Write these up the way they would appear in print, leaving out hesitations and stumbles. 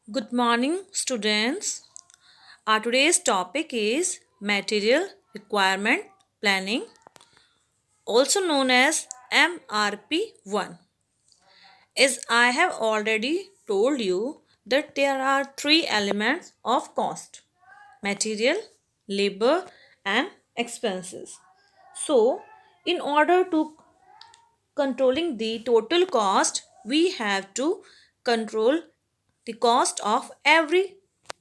Good morning, students. Our today's topic is Material Requirement Planning, also known as MRP1. As I have already told you that there are three elements of cost: material, labor, and expenses. So, in order to controlling the total cost, we have to control the cost of every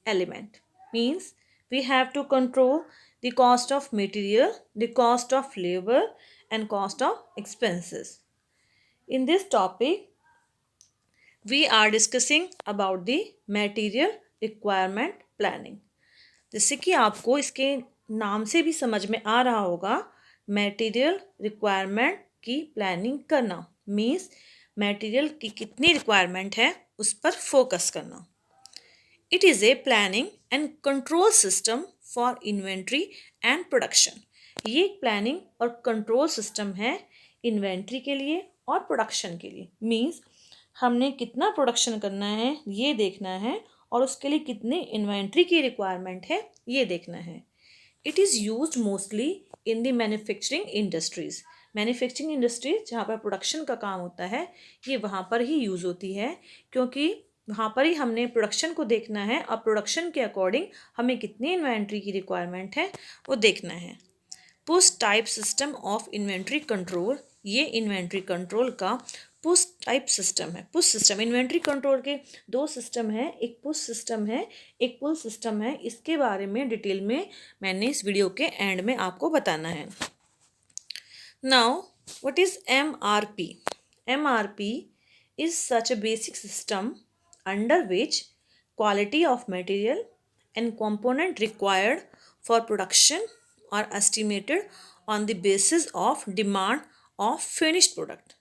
element. Means we have to control the cost of material, the cost of labor, and cost of expenses. In this topic, we are discussing about the material requirement planning. जैसे कि आपको इसके नाम से भी समझ में आ रहा होगा, मटेरियल रिक्वायरमेंट की प्लानिंग करना मीन्स मटेरियल की कितनी रिक्वायरमेंट है उस पर फोकस करना. It is a planning and control system for inventory and production. ये एक प्लानिंग और कंट्रोल सिस्टम है इन्वेंट्री के लिए और प्रोडक्शन के लिए. मीन्स हमने कितना प्रोडक्शन करना है ये देखना है और उसके लिए कितने इन्वेंट्री की रिक्वायरमेंट है ये देखना है. It is used mostly in the manufacturing industries. Manufacturing industries जहाँ पर प्रोडक्शन का काम होता है ये वहाँ पर ही यूज़ होती है, क्योंकि वहाँ पर ही हमने प्रोडक्शन को देखना है और प्रोडक्शन के अकॉर्डिंग हमें कितनी इन्वेंट्री की रिक्वायरमेंट है वो देखना है. Push type system of inventory control. ये इन्वेंट्री कंट्रोल का पुश टाइप सिस्टम है. पुश सिस्टम इन्वेंट्री कंट्रोल के दो सिस्टम है, एक पुश सिस्टम है, एक पुल सिस्टम है. इसके बारे में डिटेल में मैंने इस वीडियो के एंड में आपको बताना है. Now what is MRP? MRP is such a basic system under which quality of material and component required for production are estimated on the basis of demand of finished product.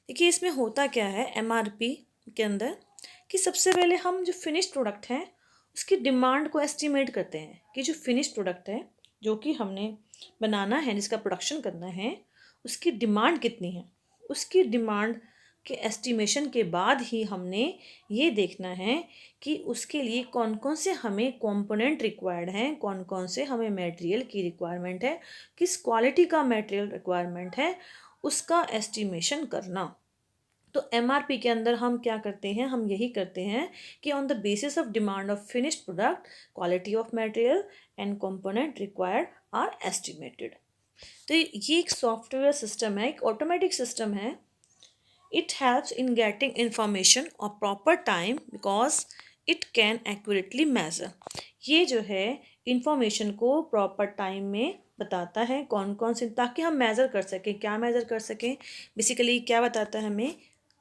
देखिए इसमें होता क्या है MRP के अंदर कि सबसे पहले हम जो फिनिश्ड प्रोडक्ट हैं उसकी डिमांड को एस्टिमेट करते हैं कि जो फिनिश्ड प्रोडक्ट है जो कि हमने बनाना है, जिसका प्रोडक्शन करना है, उसकी डिमांड कितनी है. उसकी डिमांड के एस्टिमेशन के बाद ही हमने ये देखना है कि उसके लिए कौन कौन से हमें कंपोनेंट रिक्वायर्ड हैं, कौन कौन से हमें मटेरियल की रिक्वायरमेंट है, किस क्वालिटी का मटेरियल रिक्वायरमेंट है, उसका एस्टिमेशन करना. तो MRP के अंदर हम क्या करते हैं, हम यही करते हैं कि on the basis of demand of finished product quality of material and component required are estimated. तो ये एक सॉफ्टवेयर सिस्टम है, एक ऑटोमेटिक सिस्टम है. It helps in getting information और proper time because it can accurately measure. ये जो है इंफॉर्मेशन को प्रॉपर टाइम में बताता है कौन कौन से, ताकि हम मेज़र कर सकें. क्या मेज़र कर सकें? बेसिकली क्या बताता है हमें?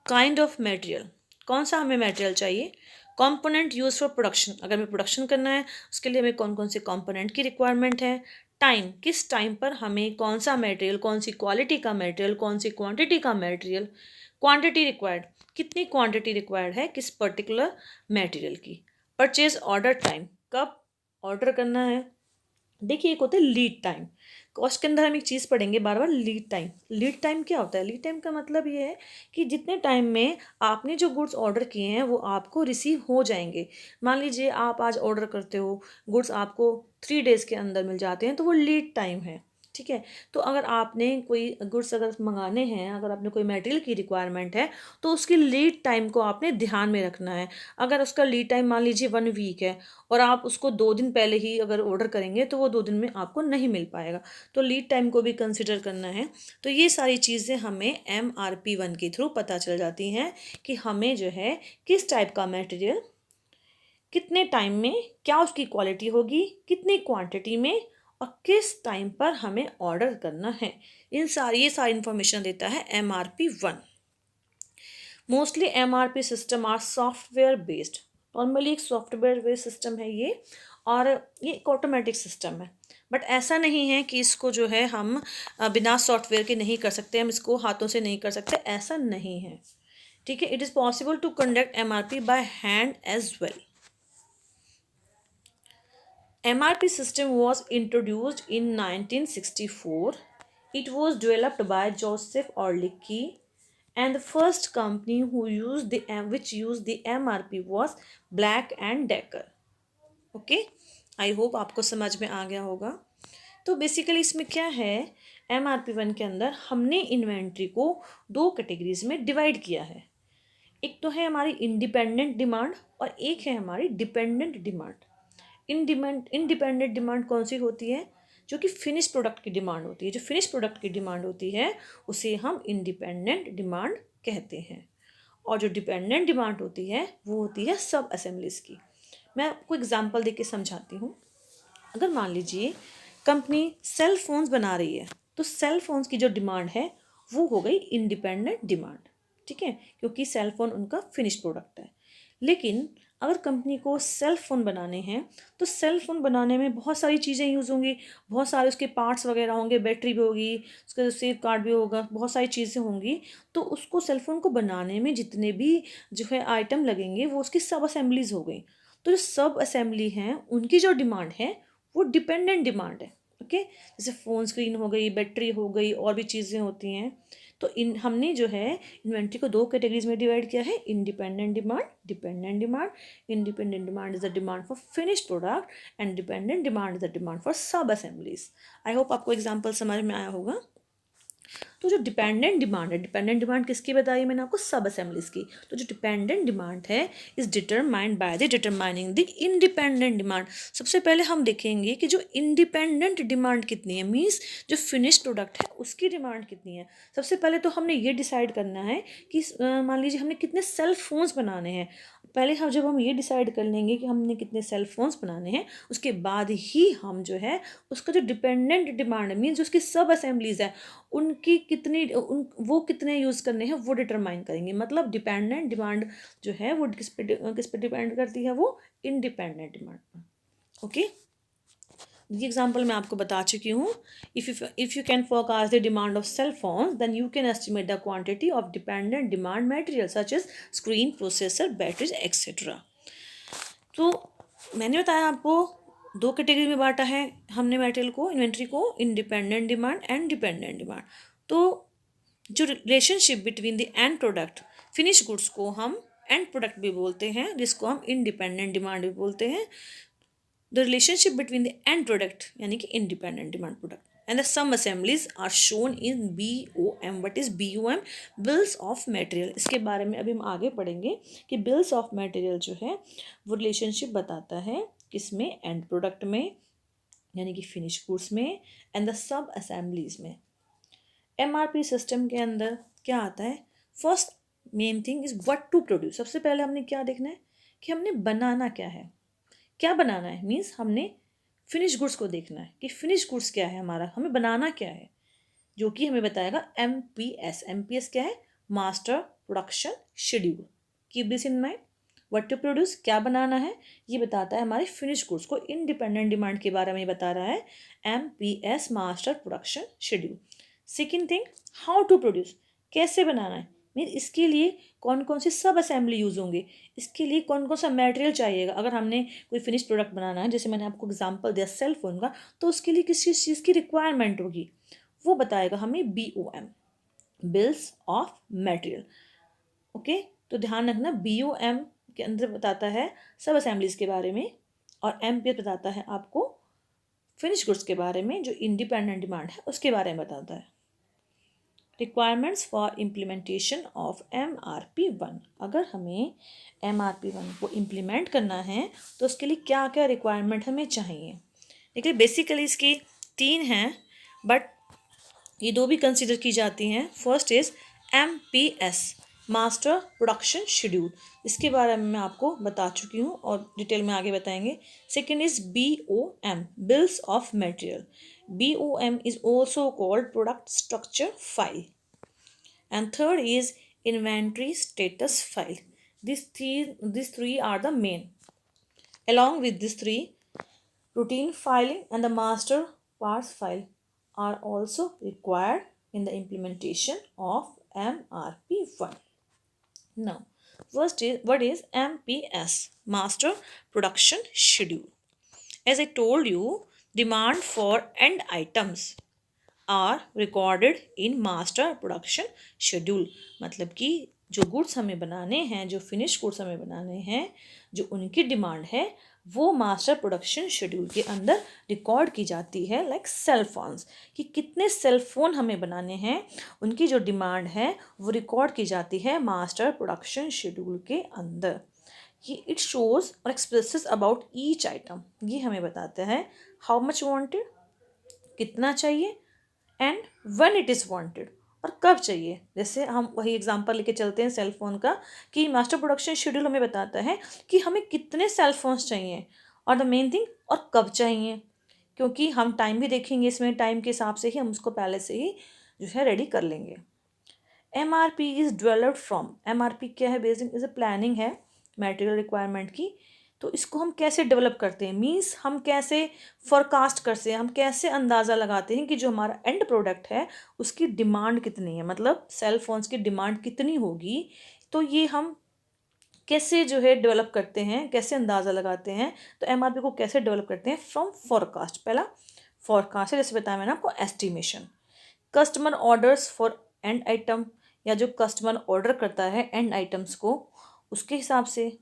काइंड ऑफ मटेरियल, कौन सा हमें मटेरियल चाहिए. कंपोनेंट यूज फॉर प्रोडक्शन, अगर हमें प्रोडक्शन करना है उसके लिए हमें कौन कौन से कंपोनेंट की रिक्वायरमेंट है. टाइम, किस टाइम पर हमें कौन सा मटेरियल, कौन सी क्वालिटी का मटेरियल, कौन सी क्वांटिटी का मटेरियल. क्वांटिटी रिक्वायर्ड, कितनी क्वांटिटी रिक्वायर्ड है किस पर्टिकुलर मटेरियल की. परचेज ऑर्डर टाइम, कब ऑर्डर करना है. देखिए एक होता है लीड टाइम. कॉस्ट के अंदर हम एक चीज़ पढ़ेंगे बार बार, लीड टाइम. लीड टाइम क्या होता है? लीड टाइम का मतलब ये है कि जितने टाइम में आपने जो गुड्स ऑर्डर किए हैं वो आपको रिसीव हो जाएंगे. मान लीजिए आप आज ऑर्डर करते हो, गुड्स आपको 3 डेज़ के अंदर मिल जाते हैं, तो वो लीड टाइम है. ठीक है. तो अगर आपने कोई गुड्स अगर मंगाने हैं, अगर आपने कोई मटेरियल की रिक्वायरमेंट है, तो उसकी लीड टाइम को आपने ध्यान में रखना है. अगर उसका लीड टाइम मान लीजिए 1 वीक है और आप उसको 2 दिन पहले ही अगर ऑर्डर करेंगे तो वो 2 दिन में आपको नहीं मिल पाएगा. तो लीड टाइम को भी कंसिडर करना है. तो ये सारी चीज़ें हमें MRP1 के थ्रू पता चल जाती हैं कि हमें जो है किस टाइप का मटेरियल कितने टाइम में, क्या उसकी क्वालिटी होगी, कितनी क्वांटिटी में और किस टाइम पर हमें ऑर्डर करना है. ये सारी इंफॉर्मेशन देता है MRP1. Mostly MRP system are software based. Normally एक सॉफ्टवेयर बेस्ड सिस्टम है ये, और ये एक ऑटोमेटिक सिस्टम है. बट ऐसा नहीं है कि इसको जो है हम बिना सॉफ्टवेयर के नहीं कर सकते, हम इसको हाथों से नहीं कर सकते, ऐसा नहीं है. ठीक है. It is possible to conduct MRP by hand as well. MRP system was introduced in 1964. It was developed by Joseph Orlicki and the first company who used which used the MRP was Black and Decker. Okay, I hope आपको समझ में आ गया होगा. तो basically इसमें क्या है, MRP1 के अंदर हमने इन्वेंट्री को 2 कैटेगरीज में डिवाइड किया है. एक तो है हमारी इंडिपेंडेंट डिमांड और एक है हमारी डिपेंडेंट डिमांड. इंडिपेंडेंट डिमांड कौन सी होती है, जो कि फिनिश प्रोडक्ट की डिमांड होती है. जो फिनिश प्रोडक्ट की डिमांड होती है उसे हम इंडिपेंडेंट डिमांड कहते हैं. और जो डिपेंडेंट डिमांड होती है वो होती है सब असेंबलीज की. मैं आपको एग्जांपल देके समझाती हूँ. अगर मान लीजिए कंपनी सेल फोन्स बना रही है, तो सेल फोन्स की जो डिमांड है वो हो गई इंडिपेंडेंट डिमांड. ठीक है, क्योंकि सेल फोन उनका फिनिश प्रोडक्ट है. लेकिन अगर कंपनी को सेल फोन बनाने हैं तो सेल फोन बनाने में बहुत सारी चीज़ें यूज़ होंगी, बहुत सारे उसके पार्ट्स वगैरह होंगे, बैटरी भी होगी, उसका सेफ कार्ड भी होगा, बहुत सारी चीज़ें होंगी. तो उसको सेल फोन को बनाने में जितने भी जो है आइटम लगेंगे वो उसकी सब असेंबलीज हो गई. तो जो सब असेंबली हैं उनकी जो डिमांड है वो डिपेंडेंट डिमांड है. ओके, जैसे फ़ोन स्क्रीन हो गई, बैटरी हो गई, और भी चीज़ें होती हैं. तो हमने जो है इन्वेंट्री को 2 कैटेगरीज में डिवाइड किया है, independent demand, dependent demand. Independent demand is the demand for finished product and dependent demand is the demand for सब असेंबलीज. आई होप आपको एग्जाम्पल समझ में आया होगा. तो जो डिपेंडेंट डिमांड है, डिपेंडेंट डिमांड किसकी बताई मैंने आपको, सब असेंबलीज की. तो जो डिपेंडेंट डिमांड है is determined by the determining the independent demand. सबसे पहले हम देखेंगे कि जो इंडिपेंडेंट डिमांड कितनी है, मीन्स जो फिनिश प्रोडक्ट है उसकी डिमांड कितनी है. सबसे पहले तो हमने ये डिसाइड करना है कि मान लीजिए हमने कितने सेल फोन्स बनाने हैं. पहले जब हम ये डिसाइड कर लेंगे कि हमने कितने सेल फोन्स बनाने हैं, उसके बाद ही हम जो है उसका जो डिपेंडेंट डिमांड मीन्स जो उसकी सब असेंबलीज है उनकी कितनी वो कितने यूज़ करने हैं वो डिटरमाइन करेंगे. मतलब डिपेंडेंट डिमांड जो है वो किस पे डिपेंड करती है, वो इंडिपेंडेंट डिमांड पर. ओके, ये एग्जांपल मैं आपको बता चुकी हूँ. If you can forecast the demand of cell phones then you can estimate the quantity of dependent demand material such as screen, processor, batteries etcetera. तो मैंने बताया आपको 2 कैटेगरी में बांटा है हमने मटेरियल को, इन्वेंट्री को, independent demand and dependent demand. तो जो relationship between the end product, finish goods को हम एंड प्रोडक्ट भी बोलते हैं, जिसको हम इंडिपेंडेंट डिमांड भी बोलते हैं. The relationship between the end product यानी कि independent demand product and the sum assemblies are shown in BOM. What is BOM? Bills of material. इसके बारे में अभी हम आगे पढ़ेंगे कि बिल्स ऑफ मटेरियल जो है वो रिलेशनशिप बताता है किसमें, एंड प्रोडक्ट में यानी कि फिनिश गुड्स में, एंड द सब असेंबलीज में. MRP सिस्टम के अंदर क्या आता है, first main thing is what to produce. सबसे पहले हमने क्या देखना है कि हमने बनाना क्या है. क्या बनाना है मीन्स हमने फिनिश गुड्स को देखना है कि फिनिश गुड्स क्या है हमारा, हमें बनाना क्या है, जो कि हमें बताएगा MPS. MPS क्या है, master production schedule. Keep this in mind. What to produce, क्या बनाना है, ये बताता है हमारे फिनिश गुड्स को. इंडिपेंडेंट डिमांड के बारे में बता रहा है MPS, master production schedule. Second thing, how to produce, कैसे बनाना है, मीन इसके लिए कौन कौन से सब असेंबली यूज़ होंगे, इसके लिए कौन कौन सा मटेरियल चाहिएगा. अगर हमने कोई फिनिश प्रोडक्ट बनाना है, जैसे मैंने आपको एग्जांपल दिया सेल फोन का, तो उसके लिए किस किस चीज़ की रिक्वायरमेंट होगी वो बताएगा हमें BOM, bills of material. Okay, तो ध्यान रखना BOM के अंदर बताता है सब असेंबलीज के बारे में, और MPS बताता है आपको फिनिश गुड्स के बारे में, जो इंडिपेंडेंट डिमांड है उसके बारे में बताता है. Requirements for implementation of MRP1. अगर हमें MRP1 को इम्प्लीमेंट करना है तो उसके लिए क्या क्या रिक्वायरमेंट हमें चाहिए. देखिए बेसिकली इसकी 3 हैं, बट ये 2 भी कंसिडर की जाती हैं. First is MPS, master production schedule. इसके बारे में मैं आपको बता चुकी हूँ और डिटेल में आगे बताएंगे. Second is BOM, bills of material. BOM is also called product structure file. And third is inventory status file. These three are the main. Along with these 3, routine filing and the master parts file are also required in the implementation of MRP1. Now, first is what is MPS, master production schedule. As I told you, demand for end items are recorded in master production schedule. मतलब कि जो goods हमें बनाने हैं, जो finish goods हमें बनाने हैं, जो उनकी डिमांड है वो मास्टर प्रोडक्शन शेड्यूल के अंदर रिकॉर्ड की जाती है। लाइक सेल फोन्स, कि कितने सेल फोन हमें बनाने हैं, उनकी जो डिमांड है वो रिकॉर्ड की जाती है मास्टर प्रोडक्शन शेड्यूल के अंदर। ये इट शोज और एक्सप्रेसेस अबाउट ईच आइटम, ये हमें बताता है हाउ मच वांटेड, कितना चाहिए, and when it is wanted, और कब चाहिए। जैसे हम वही एग्जांपल लेके चलते हैं सेल फोन का, कि मास्टर प्रोडक्शन शेड्यूल हमें बताता है कि हमें कितने सेल फोन्स चाहिए, और द मेन थिंग, और कब चाहिए, क्योंकि हम टाइम भी देखेंगे इसमें, टाइम के हिसाब से ही हम उसको पहले से ही जो है रेडी कर लेंगे। MRP is developed from, MRP क्या है, बेसिक इज अ प्लानिंग है मटेरियल रिक्वायरमेंट की। तो इसको हम कैसे डेवलप करते हैं, मींस हम कैसे फोरकास्ट करते हैं, हम कैसे अंदाज़ा लगाते हैं कि जो हमारा एंड प्रोडक्ट है उसकी डिमांड कितनी है, मतलब सेल फोन्स की डिमांड कितनी होगी। तो ये हम कैसे जो है डेवलप करते हैं, कैसे अंदाज़ा लगाते हैं। तो MRP को कैसे डेवलप करते हैं, फ्रॉम फोरकास्ट। पहला फोरकास्ट है, जैसे बताया मैंने आपको, estimation. Customer orders for and item, या जो कस्टमर ऑर्डर करता है एंड आइटम्स को उसके हिसाब से।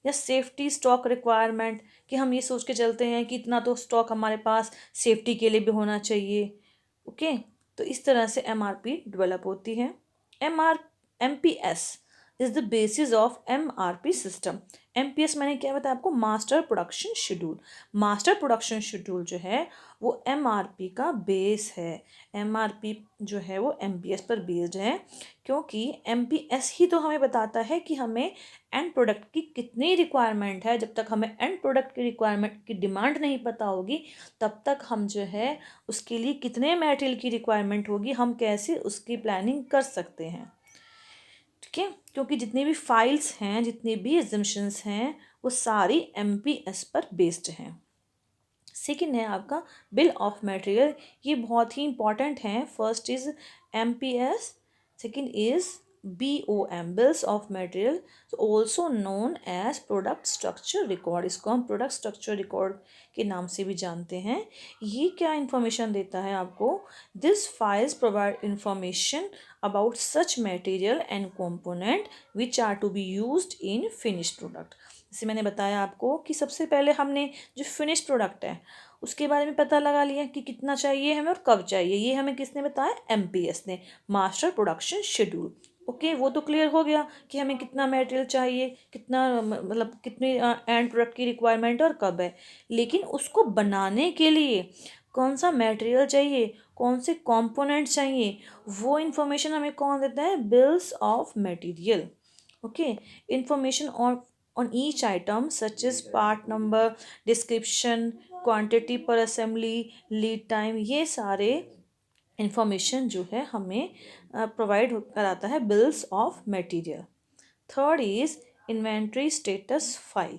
या सेफ्टी स्टॉक रिक्वायरमेंट, कि हम ये सोच के चलते हैं कि इतना तो स्टॉक हमारे पास सेफ्टी के लिए भी होना चाहिए। ओके, तो इस तरह से MRP डेवलप होती है। MPS is the basis of MRP system. MPS मैंने क्या बताया आपको, master production schedule. Master production schedule जो है वो MRP का बेस है। MRP जो है वो MPS पर बेस्ड है, क्योंकि MPS ही तो हमें बताता है कि हमें एंड प्रोडक्ट की कितनी रिक्वायरमेंट है। जब तक हमें एंड प्रोडक्ट की रिक्वायरमेंट की डिमांड नहीं पता होगी, तब तक हम जो है उसके लिए कितने मटेरियल की रिक्वायरमेंट होगी, हम कैसे उसकी प्लानिंग कर सकते हैं। ठीक है, क्योंकि जितनी भी फाइल्स हैं, जितनी भी एजम्पशंस हैं, वो सारी MPS पर बेस्ड हैं। सेकेंड है आपका बिल ऑफ मटेरियल, ये बहुत ही इंपॉर्टेंट है। First is MPS, second is BOM, bills of material, also known as product structure record. इसको हम प्रोडक्ट स्ट्रक्चर रिकॉर्ड के नाम से भी जानते हैं। ये क्या इंफॉर्मेशन देता है आपको, this files provide information about such material and component which are to be used in finished product. जैसे मैंने बताया आपको कि सबसे पहले हमने जो फिनिश प्रोडक्ट है उसके बारे में पता लगा लिया कि कितना चाहिए हमें और कब चाहिए। ये हमें किसने बताया, MPS ने, मास्टर प्रोडक्शन शेड्यूल। ओके, वो तो क्लियर हो गया कि हमें कितना मटेरियल चाहिए, कितना मतलब कितनी एंड प्रोडक्ट की रिक्वायरमेंट और कब है। लेकिन उसको बनाने के लिए कौन सा मटेरियल चाहिए, कौन से कंपोनेंट चाहिए, वो इन्फॉर्मेशन हमें कौन देता है, bills of material. Okay, information on each item such as part number, description, quantity per assembly, lead time, ये सारे इंफॉर्मेशन जो है हमें प्रोवाइड कराता है bills of material. Third is inventory status file.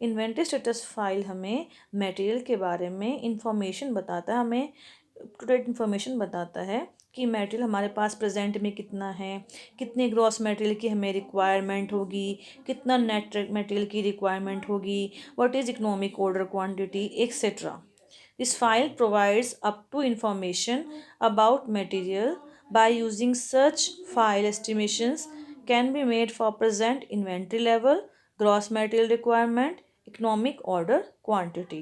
Inventory status file हमें material के बारे में इंफॉर्मेशन बताता है, हमें टोटल इंफॉर्मेशन बताता है कि मटेरियल हमारे पास प्रेजेंट में कितना है, कितने ग्रॉस मटेरियल की हमें रिक्वायरमेंट होगी, कितना नेट मटेरियल की रिक्वायरमेंट होगी, what is economic order quantity, etcetera. This file provides up to information about material. By using such file, estimations can be made for present inventory level, gross material requirement, economic order quantity.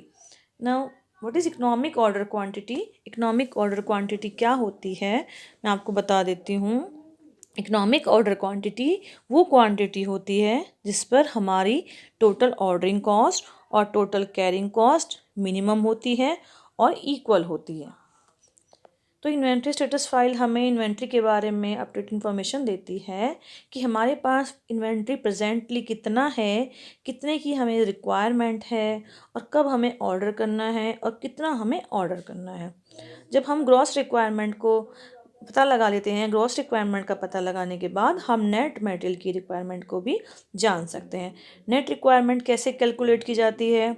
Now, what is economic order quantity? Economic order quantity क्या होती है, मैं आपको बता देती हूँ। Economic order quantity वो quantity होती है जिस पर हमारी टोटल ऑर्डरिंग कॉस्ट और टोटल कैरिंग कॉस्ट मिनिमम होती है और इक्वल होती है। तो इन्वेंट्री स्टेटस फाइल हमें इन्वेंट्री के बारे में अपडेट इन्फॉर्मेशन देती है कि हमारे पास इन्वेंट्री प्रेजेंटली कितना है, कितने की हमें रिक्वायरमेंट है और कब हमें ऑर्डर करना है और कितना हमें ऑर्डर करना है। जब हम ग्रॉस रिक्वायरमेंट को पता लगा लेते हैं, ग्रॉस रिक्वायरमेंट का पता लगाने के बाद हम नेट मटेरियल की रिक्वायरमेंट को भी जान सकते हैं। नेट रिक्वायरमेंट कैसे कैलकुलेट की जाती है,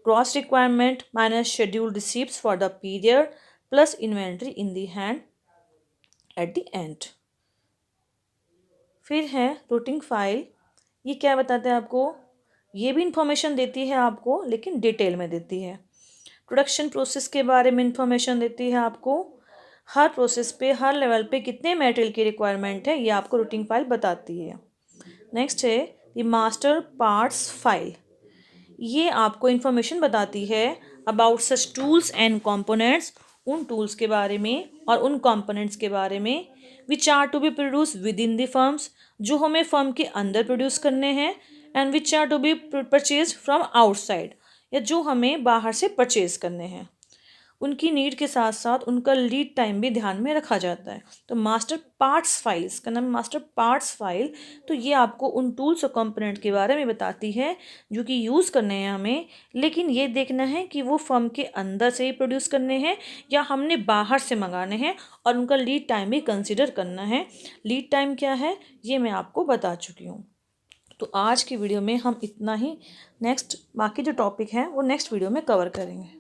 gross requirement minus schedule receipts for the period plus inventory in the hand at the end. फिर है रूटिंग फाइल, ये क्या बताता है आपको, ये भी इंफॉर्मेशन देती है आपको लेकिन डिटेल में देती है। प्रोडक्शन प्रोसेस के बारे में इंफॉर्मेशन देती है आपको, हर प्रोसेस पे, हर लेवल पे कितने मटेरियल की रिक्वायरमेंट है, ये आपको रूटिंग फाइल बताती है। नेक्स्ट है द मास्टर पार्ट्स फाइल। ये आपको इन्फॉर्मेशन बताती है about such tools and components, उन टूल्स के बारे में और उन कंपोनेंट्स के बारे में which are to be produce within the firms, जो हमें फर्म के अंदर प्रोड्यूस करने हैं, and which are to be purchase from outside, या जो हमें बाहर से परचेज करने हैं। उनकी नीड के साथ साथ उनका लीड टाइम भी ध्यान में रखा जाता है। तो मास्टर पार्ट्स फाइल, इसका नाम मास्टर पार्ट्स फाइल, तो ये आपको उन टूल्स और कंपोनेंट के बारे में बताती है जो कि यूज़ करने हैं हमें, लेकिन ये देखना है कि वो फर्म के अंदर से ही प्रोड्यूस करने हैं या हमने बाहर से मंगाने हैं, और उनका लीड टाइम भी कंसिडर करना है। लीड टाइम क्या है ये मैं आपको बता चुकी हूँ। तो आज की वीडियो में हम इतना ही। नेक्स्ट बाकी जो टॉपिक हैं वो नेक्स्ट वीडियो में कवर करेंगे।